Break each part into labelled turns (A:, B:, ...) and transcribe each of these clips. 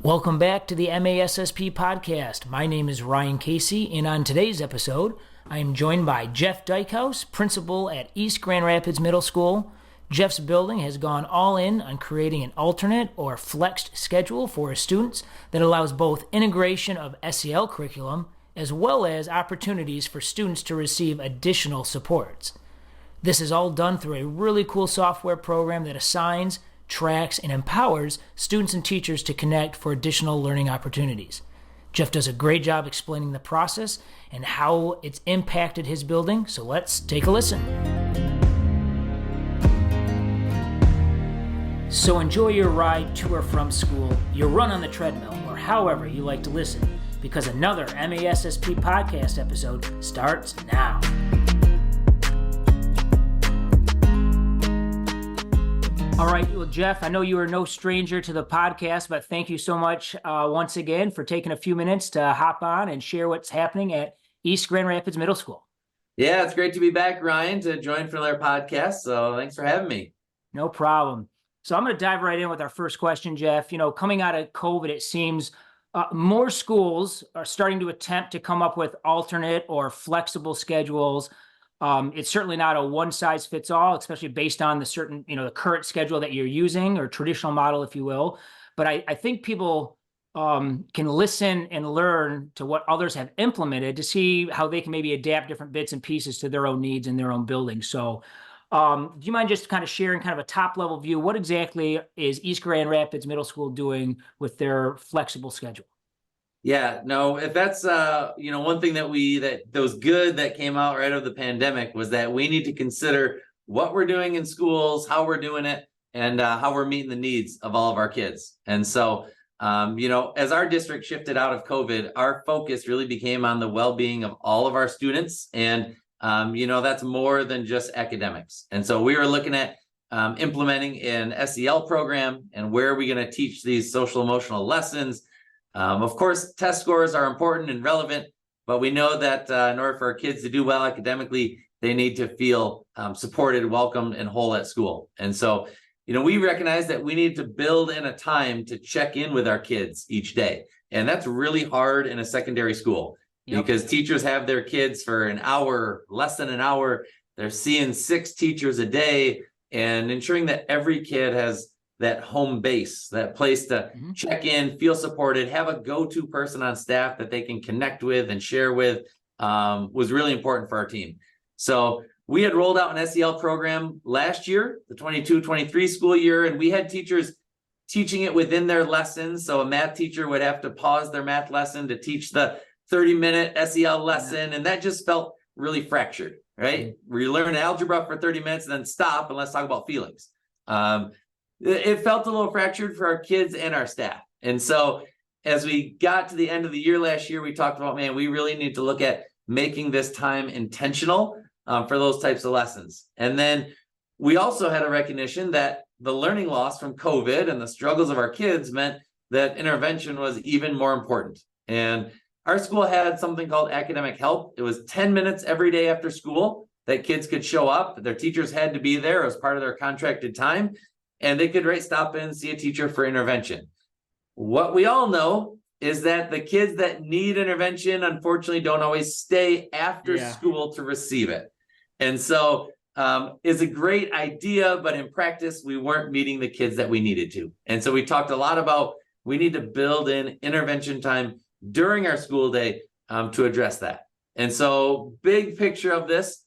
A: Welcome back to the MASSP podcast. My name is Ryan Casey, and on today's episode, I am joined by Jeff Dykehouse, principal at East Grand Rapids Middle School. Jeff's building has gone all in on creating an alternate or flexed schedule for his students that allows both integration of SEL curriculum as well as opportunities for students to receive additional supports. This is all done through a really cool software program that assigns, tracks, and empowers students and teachers to connect for additional learning opportunities. Jeff does a great job explaining the process and how it's impacted his building, so let's take a listen. So enjoy your ride to or from school, your run on the treadmill, or however you like to listen, because another MASSP podcast episode starts now. All right, well, Jeff, I know you are no stranger to the podcast, but thank you so much once again for taking a few minutes to hop on and share what's happening at East Grand Rapids Middle School.
B: Yeah, it's great to be back, Ryan, to join for their podcast. So thanks for having me.
A: No problem. So I'm going to dive right in with our first question, Jeff. You know, coming out of COVID, it seems more schools are starting to attempt to come up with alternate or flexible schedules. It's certainly not a one-size-fits-all, especially based on the current schedule that you're using or traditional model, if you will. But I think people can listen and learn to what others have implemented to see how they can maybe adapt different bits and pieces to their own needs in their own building. So do you mind just kind of sharing kind of a top-level view? What exactly is East Grand Rapids Middle School doing with their flexible schedule?
B: Yeah, no, if that's, one thing that was good that came out right out of the pandemic was that we need to consider what we're doing in schools, how we're doing it, and how we're meeting the needs of all of our kids. And so, as our district shifted out of COVID, our focus really became on the well-being of all of our students. And, that's more than just academics. And so we were looking at implementing an SEL program and where are we going to teach these social emotional lessons. Of course, test scores are important and relevant, but we know that in order for our kids to do well academically, they need to feel supported, welcomed, and whole at school. And so, we recognize that we need to build in a time to check in with our kids each day. And that's really hard in a secondary school because teachers have their kids for an hour, less than an hour. They're seeing 6 teachers a day, and ensuring that every kid has that home base, that place to check in, feel supported, have a go-to person on staff that they can connect with and share with was really important for our team. So we had rolled out an SEL program last year, the 22-23 school year, and we had teachers teaching it within their lessons. So a math teacher would have to pause their math lesson to teach the 30-minute SEL lesson, and that just felt really fractured, right? We learn algebra for 30 minutes and then stop and let's talk about feelings. It felt a little fractured for our kids and our staff. And so as we got to the end of the year last year, we talked about, we really need to look at making this time intentional for those types of lessons. And then we also had a recognition that the learning loss from COVID and the struggles of our kids meant that intervention was even more important. And our school had something called academic help. It was 10 minutes every day after school that kids could show up. Their teachers had to be there as part of their contracted time. And they could stop in, see a teacher for intervention. What we all know is that the kids that need intervention, unfortunately, don't always stay after school to receive it. And so it's a great idea, but in practice, we weren't meeting the kids that we needed to. And so we talked a lot about we need to build in intervention time during our school day to address that. And so big picture of this,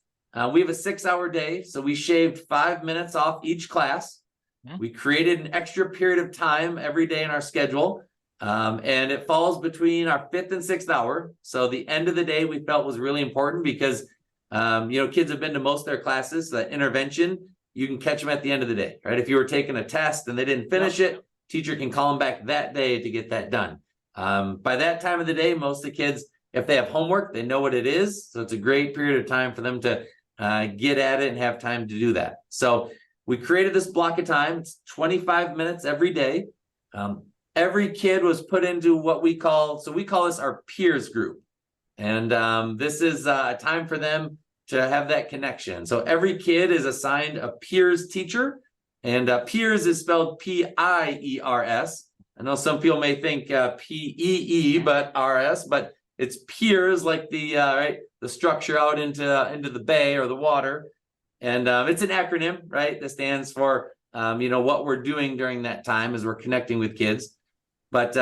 B: we have a 6-hour day. So we shaved 5 minutes off each class. We created an extra period of time every day in our schedule, and it falls between our 5th and 6th hour. So the end of the day we felt was really important because, kids have been to most of their classes. The intervention, you can catch them at the end of the day, right? If you were taking a test and they didn't finish it, teacher can call them back that day to get that done. By that time of the day, most of the kids, if they have homework, they know what it is. So it's a great period of time for them to get at it and have time to do that. So we created this block of time. It's 25 minutes every day. Every kid was put into what we call this our peers group. And this is a time for them to have that connection. So every kid is assigned a peers teacher, and peers is spelled P-I-E-R-S. I know some people may think PEE, but RS, but it's peers, like the right, the structure out into the bay or the water. And it's an acronym, right? That stands for what we're doing during that time as we're connecting with kids. But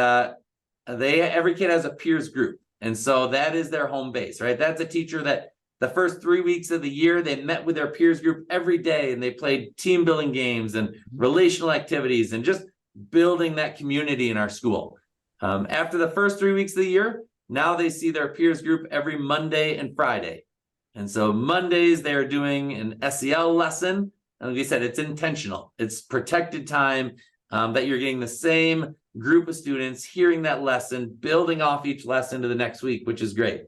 B: every kid has a peers group. And so that is their home base, right? That's a teacher that the first 3 weeks of the year, they met with their peers group every day, and they played team building games and relational activities and just building that community in our school. After the first 3 weeks of the year, now they see their peers group every Monday and Friday. And so Mondays, they are doing an SEL lesson. And like I said, it's intentional. It's protected time that you're getting the same group of students hearing that lesson, building off each lesson to the next week, which is great.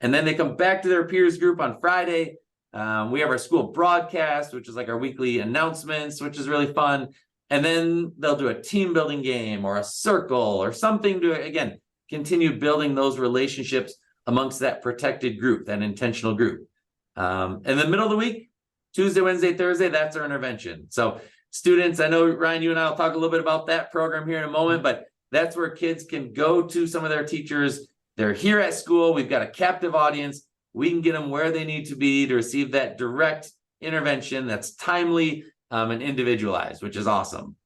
B: And then they come back to their peers group on Friday. We have our school broadcast, which is like our weekly announcements, which is really fun. And then they'll do a team building game or a circle or something to, again, continue building those relationships amongst that protected group, that intentional group. In the middle of the week, Tuesday, Wednesday, Thursday, that's our intervention. So students, I know, Ryan, you and I will talk a little bit about that program here in a moment, but that's where kids can go to some of their teachers. They're here at school. We've got a captive audience. We can get them where they need to be to receive that direct intervention that's timely and individualized, which is awesome.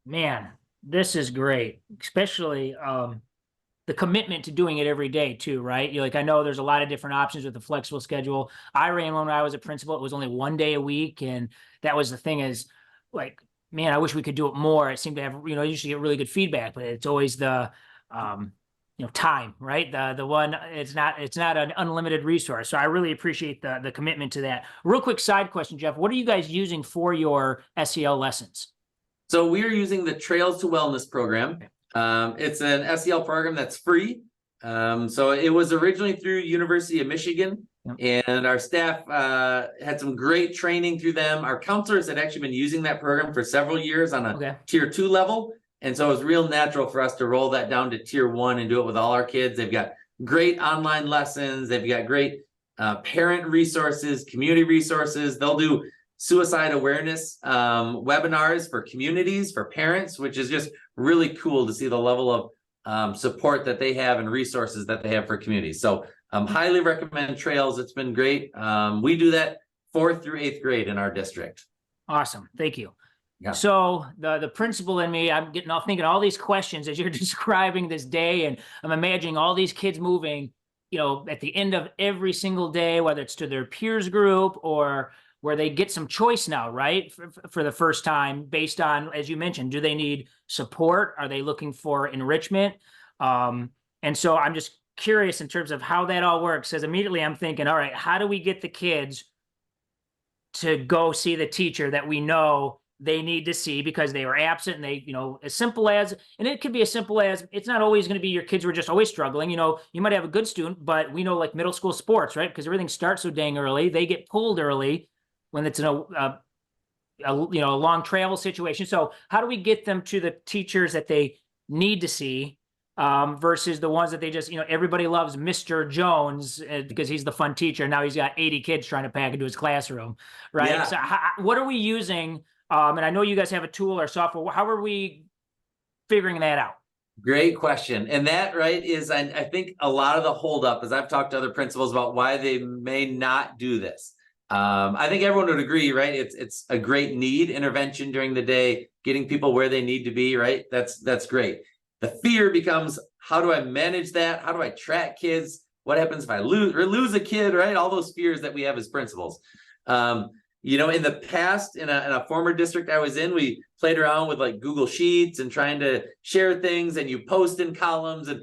A: Man, this is great, especially the commitment to doing it every day too, right? You're like, I know there's a lot of different options with the flexible schedule. I ran one when I was a principal. It was only 1 day a week. And that was the thing is like, man, I wish we could do it more. It seemed to have, I usually get really good feedback, but it's always the, time, right? The one, it's not an unlimited resource. So I really appreciate the commitment to that. Real quick side question, Jeff, what are you guys using for your SEL lessons?
B: So we're using the Trails to Wellness program. It's an SEL program that's free. So it was originally through University of Michigan, and our staff had some great training through them. Our counselors had actually been using that program for several years on a tier 2 level. And so it was real natural for us to roll that down to tier 1 and do it with all our kids. They've got great online lessons. They've got great parent resources, community resources. They'll do suicide awareness webinars for communities, for parents, which is just really cool to see the level of support that they have and resources that they have for communities. So highly recommend Trails. It's been great. We do that 4th through 8th grade in our district.
A: Awesome. Thank you.
B: Yeah.
A: So the principal in me, I'm thinking all these questions as you're describing this day, and I'm imagining all these kids moving, at the end of every single day, whether it's to their peers group or where they get some choice now, right? For the first time, based on, as you mentioned, do they need support? Are they looking for enrichment? And so I'm just curious in terms of how that all works, as immediately I'm thinking, all right, how do we get the kids to go see the teacher that we know they need to see because they were absent, and they, as simple as, and it could be as simple as, it's not always going to be your kids were just always struggling. You might have a good student, but we know like middle school sports, right? Because everything starts so dang early. They get pulled early when it's in a long travel situation. So how do we get them to the teachers that they need to see versus the ones that they just, everybody loves Mr. Jones because he's the fun teacher. Now he's got 80 kids trying to pack into his classroom, right?
B: Yeah.
A: So what are we using? And I know you guys have a tool or software. How are we figuring that out?
B: Great question. And that, right, is, I think a lot of the holdup, as I've talked to other principals about why they may not do this. I think everyone would agree, right? It's a great need, intervention during the day, getting people where they need to be, right? That's great. The fear becomes, how do I manage that? How do I track kids? What happens if I lose a kid, right? All those fears that we have as principals. In the past, in a former district I was in, we played around with like Google Sheets and trying to share things, and you post in columns, and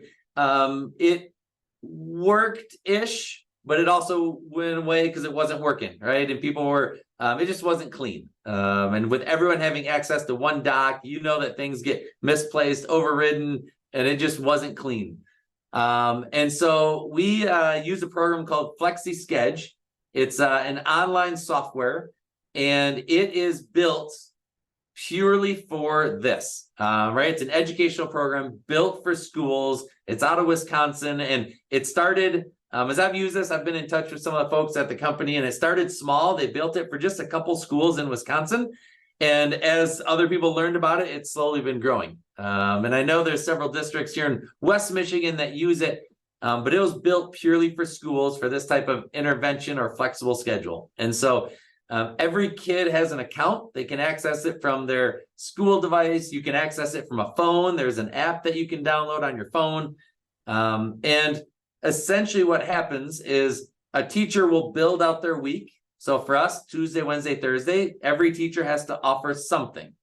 B: it worked-ish, but it also went away because it wasn't working, right? And people were, it just wasn't clean. And with everyone having access to one doc, that things get misplaced, overridden, and it just wasn't clean. And so we use a program called FlexiSchedule. It's an online software, and it is built purely for this, right? It's an educational program built for schools. It's out of Wisconsin, and it started, as I've used this, I've been in touch with some of the folks at the company, and it started small. They built it for just a couple schools in Wisconsin, And as other people learned about it, it's slowly been growing. And I know there's several districts here in West Michigan that use it, but it was built purely for schools for this type of intervention or flexible schedule. And so every kid has an account. They can access it from their school device. You can access it from a phone. There's an app that you can download on your phone. And essentially what happens is a teacher will build out their week. So for us, Tuesday, Wednesday, Thursday, every teacher has to offer something.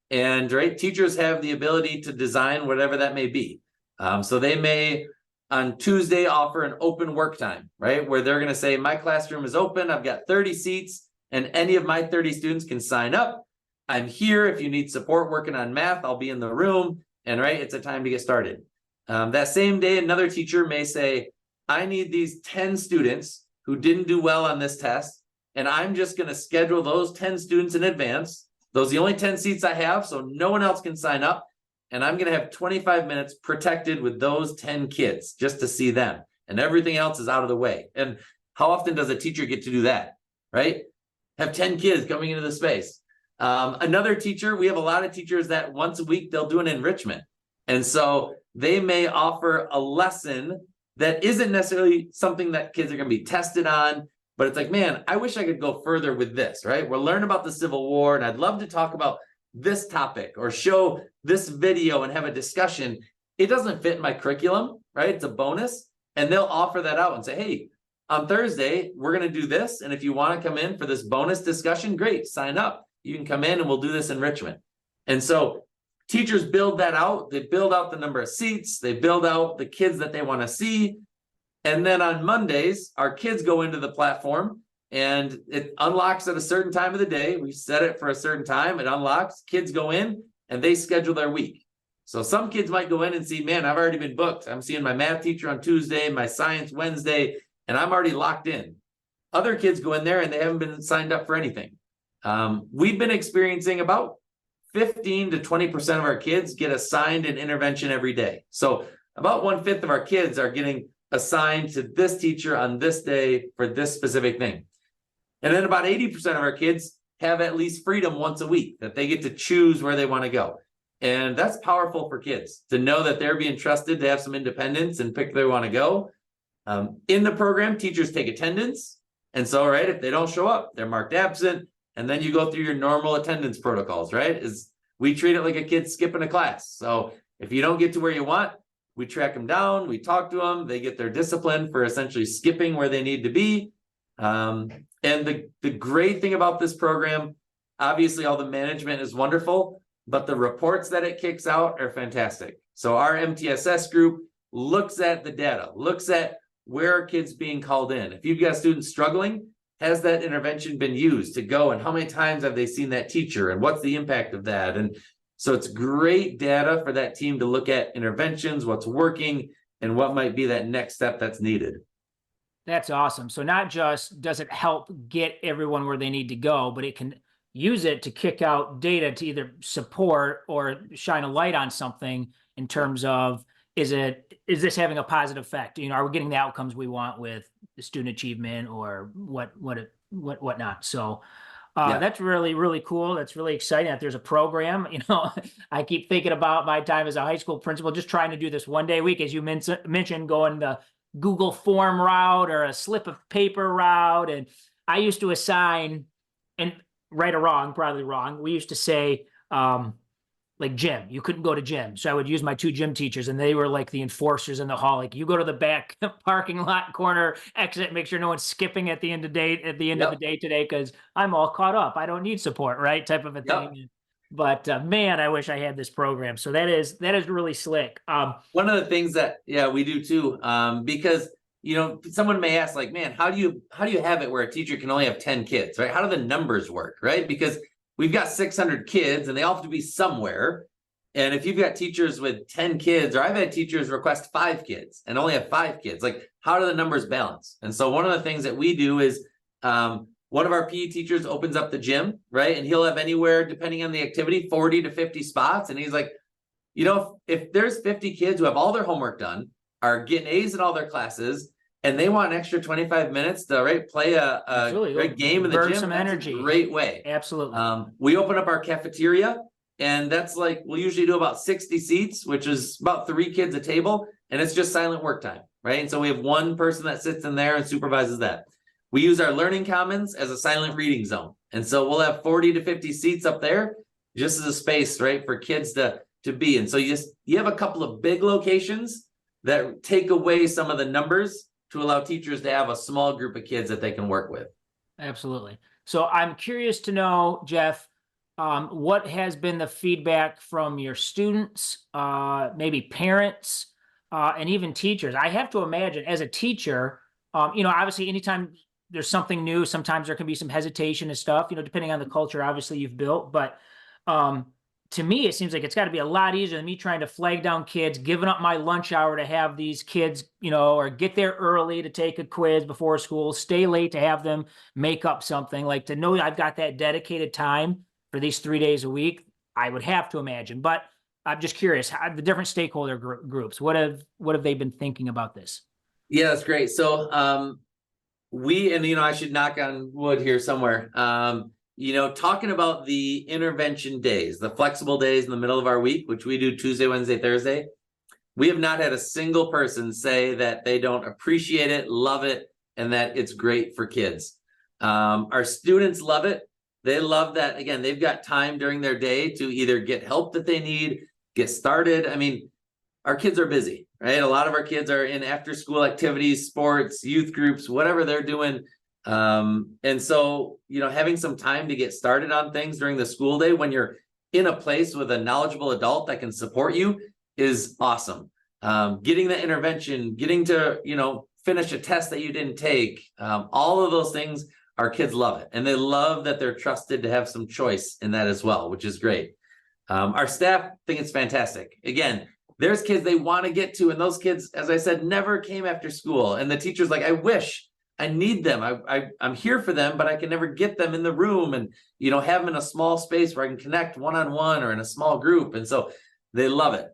B: And right, teachers have the ability to design whatever that may be. So they may on Tuesday offer an open work time, right? Where they're going to say, my classroom is open. I've got 30 seats and any of my 30 students can sign up. I'm here. If you need support working on math, I'll be in the room. And right, it's a time to get started. That same day, another teacher may say, I need these 10 students who didn't do well on this test. And I'm just going to schedule those 10 students in advance. Those are the only 10 seats I have, so no one else can sign up. And I'm going to have 25 minutes protected with those 10 kids just to see them. And everything else is out of the way. And how often does a teacher get to do that, right? Have 10 kids coming into the space. Another teacher, we have a lot of teachers that once a week, they'll do an enrichment. And so they may offer a lesson that isn't necessarily something that kids are going to be tested on, but it's like, man, I wish I could go further with this, right? We're learning about the Civil War, and I'd love to talk about this topic or show this video and have a discussion. It doesn't fit in my curriculum, right? It's a bonus. And they'll offer that out and say, hey, on Thursday, we're going to do this. And if you want to come in for this bonus discussion, great, sign up. You can come in and we'll do this enrichment. And so teachers build that out. They build out the number of seats. They build out the kids that they want to see. And then on Mondays, our kids go into the platform and it unlocks at a certain time of the day. We set it for a certain time. It unlocks. Kids go in and they schedule their week. So some kids might go in and see, man, I've already been booked. I'm seeing my math teacher on Tuesday, my science Wednesday, and I'm already locked in. Other kids go in there and they haven't been signed up for anything. We've been experiencing about 15 to 20% of our kids get assigned an intervention every day. So about 1/5 of our kids are getting assigned to this teacher on this day for this specific thing. And then about 80% of our kids have at least freedom once a week, that they get to choose where they want to go. And that's powerful for kids to know that they're being trusted to have some independence and pick where they want to go. In the program, teachers take attendance. And so, right, if they don't show up, they're marked absent. And then you go through your normal attendance protocols, right? We treat it like a kid skipping a class. So if you don't get to where you want, we track them down, we talk to them, they get their discipline for essentially skipping where they need to be. And the great thing about this program, obviously all the management is wonderful, but the reports that it kicks out are fantastic. So our MTSS group looks at the data, looks at where are kids being called in. If you've got students struggling, has that intervention been used to go, and how many times have they seen that teacher, and what's the impact of that? And so it's great data for that team to look at interventions, what's working, and what might be that next step that's needed.
A: That's awesome. So not just does it help get everyone where they need to go, but it can use it to kick out data to either support or shine a light on something in terms of, is this having a positive effect? Are we getting the outcomes we want with the student achievement or whatnot? So that's really, really cool. That's really exciting that there's a program. I keep thinking about my time as a high school principal, just trying to do this one day a week, as you mentioned, going the Google form route or a slip of paper route. And I used to assign, and right or wrong, probably wrong, we used to say, like gym, you couldn't go to gym. So I would use my 2 gym teachers and they were like the enforcers in the hall. Like, you go to the back parking lot corner, exit, make sure no one's skipping at the end of the day today, because I'm all caught up. I don't need support, right? Type of a thing. But man, I wish I had this program. So that is really slick.
B: One of the things that, we do too, because, someone may ask, like, man, how do you have it where a teacher can only have 10 kids, right? How do the numbers work, right? Because we've got 600 kids and they all have to be somewhere. And if you've got teachers with 10 kids, or I've had teachers request 5 kids and only have 5 kids, like, how do the numbers balance? And so one of the things that we do is one of our PE teachers opens up the gym, right? And he'll have anywhere, depending on the activity, 40 to 50 spots. And he's like, if there's 50 kids who have all their homework done, are getting A's in all their classes, and they want an extra 25 minutes to play a great game in the
A: burn
B: gym,
A: some
B: that's
A: energy.
B: a great way.
A: Absolutely.
B: We open up our cafeteria, and that's we'll usually do about 60 seats, which is about 3 kids a table, and it's just silent work time, right? And so we have one person that sits in there and supervises that. We use our learning commons as a silent reading zone, and so we'll have 40 to 50 seats up there, just as a space, right, for kids to be. And so you have a couple of big locations that take away some of the numbers to allow teachers to have a small group of kids that they can work with.
A: Absolutely. So I'm curious to know, Jeff, what has been the feedback from your students, maybe parents, and even teachers? I have to imagine as a teacher, obviously anytime there's something new, sometimes there can be some hesitation and stuff, depending on the culture, obviously you've built, but to me, it seems like it's got to be a lot easier than me trying to flag down kids, giving up my lunch hour to have these kids, or get there early to take a quiz before school, stay late to have them make up something. Like, to know I've got that dedicated time for these 3 days a week, I would have to imagine. But I'm just curious, how the different stakeholder groups, what have they been thinking about this?
B: Yeah, that's great. So I should knock on wood here somewhere. Talking about the intervention days, the flexible days in the middle of our week, which we do Tuesday, Wednesday, Thursday, we have not had a single person say that they don't appreciate it, love it, and that it's great for kids. Our students love it. They love that, again, they've got time during their day to either get help that they need, get started. I mean, our kids are busy, right? A lot of our kids are in after school activities, sports, youth groups, whatever they're doing. And so, having some time to get started on things during the school day when you're in a place with a knowledgeable adult that can support you is awesome. Getting the intervention, getting to, finish a test that you didn't take, all of those things, our kids love it. And they love that they're trusted to have some choice in that as well, which is great. Our staff think it's fantastic. Again, there's kids they want to get to, and those kids, as I said, never came after school. And the teacher's like, I wish, I need them. I'm here for them, but I can never get them in the room and, have them in a small space where I can connect one-on-one or in a small group. And so they love it.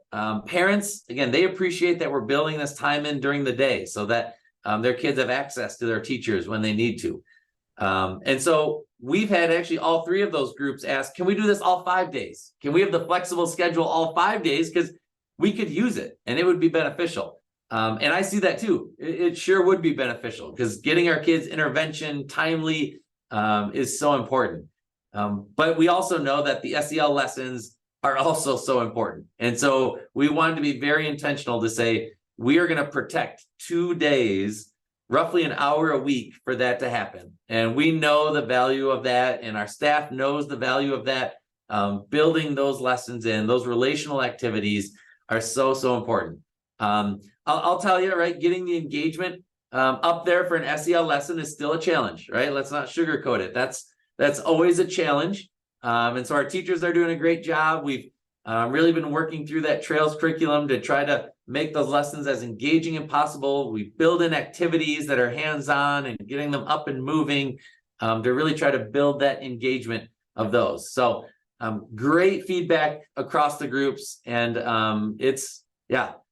B: Parents, again, they appreciate that we're building this time in during the day so that their kids have access to their teachers when they need to. And so we've had actually all 3 of those groups ask, can we do this all 5 days? Can we have the flexible schedule all 5 days? Because we could use it and it would be beneficial. And I see that too. It sure would be beneficial because getting our kids intervention timely is so important. But we also know that the SEL lessons are also so important. And so we wanted to be very intentional to say, we are going to protect 2 days, roughly an hour a week for that to happen. And we know the value of that, and our staff knows the value of that. Building those lessons in, those relational activities are so, so important. I'll tell you, right, getting the engagement up there for an SEL lesson is still a challenge, right? Let's not sugarcoat it. That's always a challenge. And so our teachers are doing a great job. We've really been working through that Trails curriculum to try to make those lessons as engaging as possible. We build in activities that are hands-on and getting them up and moving to really try to build that engagement of those. So great feedback across the groups. And it's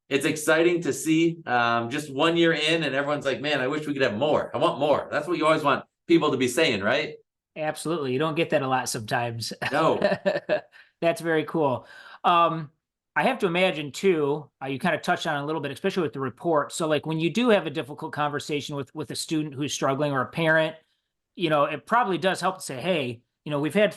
B: exciting to see just 1 year in and everyone's like, man, I wish we could have more. I want more. That's what you always want people to be saying, right?
A: Absolutely. You don't get that a lot sometimes.
B: No.
A: That's very cool. I have to imagine too, you kind of touched on it a little bit, especially with the report. So like when you do have a difficult conversation with a student who's struggling or a parent, it probably does help to say, hey, we've had,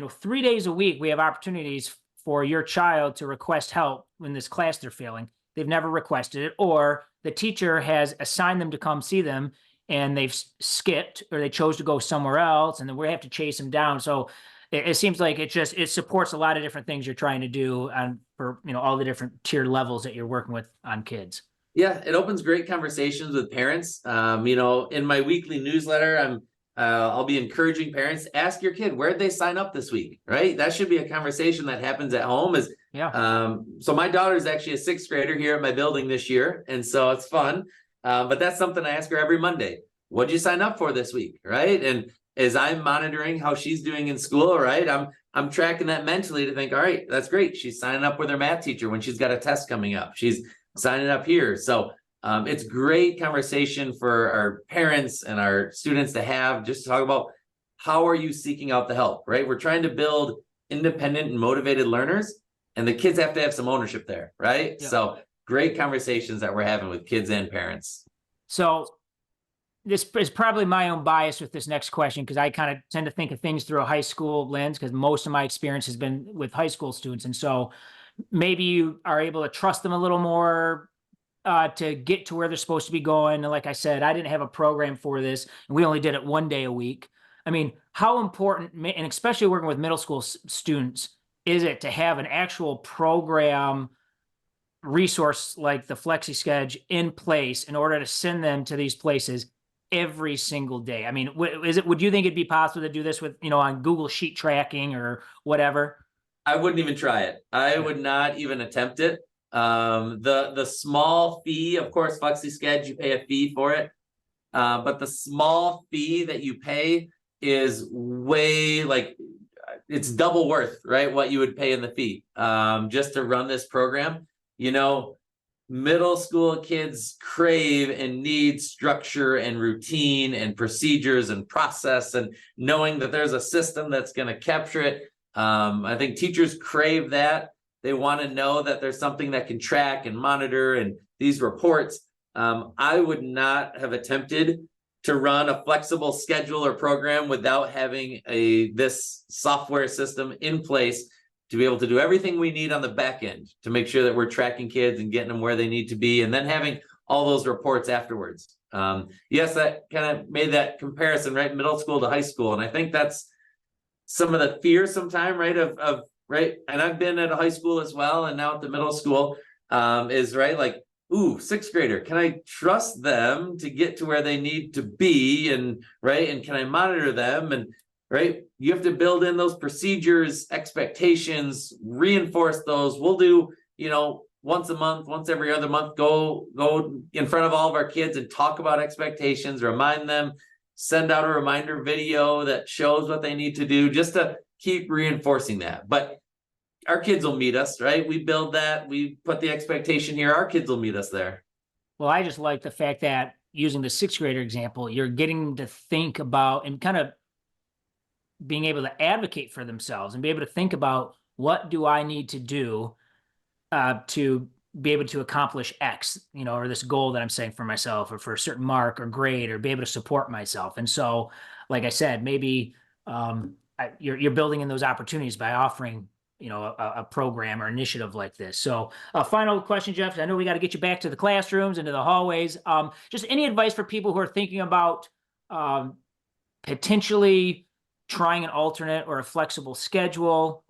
A: 3 days a week, we have opportunities for your child to request help in this class they're failing. They've never requested it, or the teacher has assigned them to come see them and they've skipped or they chose to go somewhere else and then we have to chase them down. So it seems like it supports a lot of different things you're trying to do for all the different tiered levels that you're working with on kids.
B: Yeah, it opens great conversations with parents. In my weekly newsletter, I'll be encouraging parents, ask your kid, where'd they sign up this week, right? That should be a conversation that happens at home. So my daughter is actually a 6th grader here at my building this year. And so it's fun. But that's something I ask her every Monday. What'd you sign up for this week, right? And as I'm monitoring how she's doing in school, right, I'm tracking that mentally to think, all right, that's great. She's signing up with her math teacher when she's got a test coming up. She's signing up here. So It's great conversation for our parents and our students to have, just to talk about how are you seeking out the help, right? We're trying to build independent and motivated learners, and the kids have to have some ownership there, right?
A: Yeah.
B: So great conversations that we're having with kids and parents.
A: So this is probably my own bias with this next question, because I kind of tend to think of things through a high school lens, because most of my experience has been with high school students. And so maybe you are able to trust them a little more to get to where they're supposed to be going. And like I said, I didn't have a program for this, and we only did it one day a week. I mean, how important, and especially working with middle school students, is it to have an actual program resource like the Flexi Schedule in place in order to send them to these places every single day? I mean, would you think it'd be possible to do this with, on Google Sheet tracking or whatever?
B: I wouldn't even try it. I would not even attempt it. The small fee, of course, Flexi Schedule, you pay a fee for it. But the small fee that you pay is way, like, it's double worth, right? What you would pay in the fee, just to run this program. Middle school kids crave and need structure and routine and procedures and process, and knowing that there's a system that's going to capture it. I think teachers crave that. They want to know that there's something that can track and monitor and these reports. I would not have attempted to run a flexible schedule or program without having this software system in place to be able to do everything we need on the back end to make sure that we're tracking kids and getting them where they need to be, and then having all those reports afterwards. Yes, that kind of made that comparison, right? Middle school to high school. And I think that's some of the fear sometime, right? Right. And I've been at a high school as well, and now at the middle school, is right. Like, ooh, sixth grader, can I trust them to get to where they need to be? And right. And can I monitor them? And right, you have to build in those procedures, expectations, reinforce those. We'll do, once a month, once every other month, go in front of all of our kids and talk about expectations, remind them, send out a reminder video that shows what they need to do, just to keep reinforcing that. But our kids will meet us, right? We build that, we put the expectation here, our kids will meet us there.
A: Well, I just like the fact that, using the sixth grader example, you're getting to think about and kind of being able to advocate for themselves and be able to think about, what do I need to do to be able to accomplish X, or this goal that I'm setting for myself, or for a certain mark or grade, or be able to support myself. And so, like I said, maybe you're building in those opportunities by offering, a program or initiative like this. So final question, Jeff, I know we got to get you back to the classrooms and to the hallways. Just any advice for people who are thinking about potentially trying an alternate or a flexible schedule?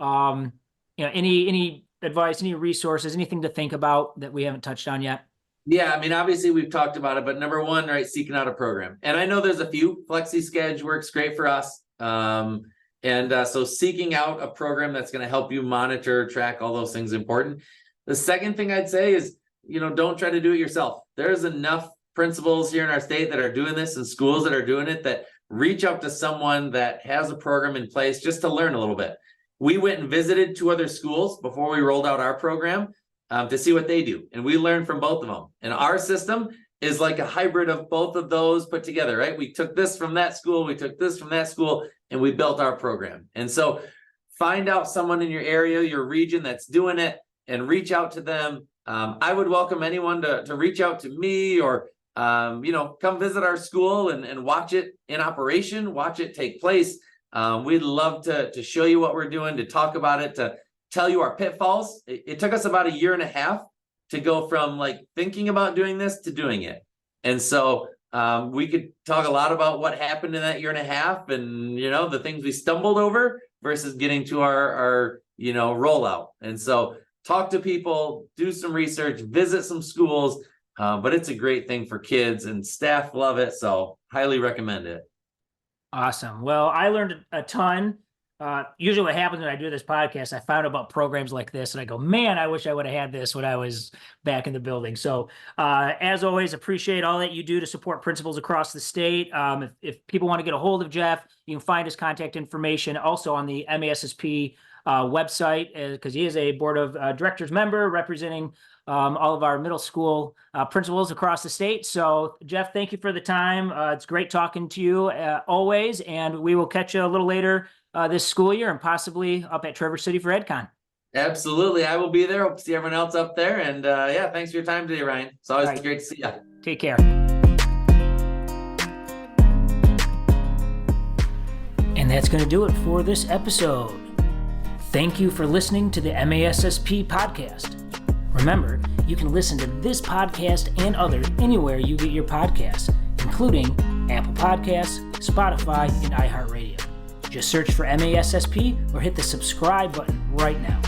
A: Any advice, any resources, anything to think about that we haven't touched on yet?
B: Yeah, I mean, obviously we've talked about it, but number one, right, seeking out a program. And I know there's a few. Flexi Schedule works great for us. So seeking out a program that's going to help you monitor, track, all those things important. The second thing I'd say is, don't try to do it yourself. There's enough principals here in our state that are doing this, and schools that are doing it, that reach out to someone that has a program in place just to learn a little bit. We went and visited 2 other schools before we rolled out our program to see what they do. And we learned from both of them. And our system is like a hybrid of both of those put together, right? We took this from that school, we took this from that school, and we built our program. And so find out someone in your area, your region, that's doing it, and reach out to them. I would welcome anyone to reach out to me, or come visit our school and watch it in operation, watch it take place. We'd love to show you what we're doing, to talk about it, to tell you our pitfalls. It took us about 1.5 years to go from like thinking about doing this to doing it. And so we could talk a lot about what happened in that 1.5 years, and the things we stumbled over versus getting to our rollout. And so talk to people, do some research, visit some schools. But it's a great thing for kids, and staff love it. So highly recommend it.
A: Awesome. Well, I learned a ton. Usually what happens when I do this podcast, I found about programs like this and I go, man, I wish I would have had this when I was back in the building. So as always, appreciate all that you do to support principals across the state. If people want to get a hold of Jeff, you can find his contact information also on the MASSP website, because he is a board of directors member representing all of our middle school principals across the state. So, Jeff, thank you for the time. It's great talking to you always, and we will catch you a little later this school year and possibly up at Traverse City for EdCon.
B: Absolutely. I will be there. Hope to see everyone else up there. And yeah, thanks for your time today, Ryan. It's always great to see you.
A: Take care. And that's going to do it for this episode. Thank you for listening to the MASSP podcast. Remember, you can listen to this podcast and others anywhere you get your podcasts, including Apple Podcasts, Spotify, and iHeartRadio. Just search for MASSP or hit the subscribe button right now.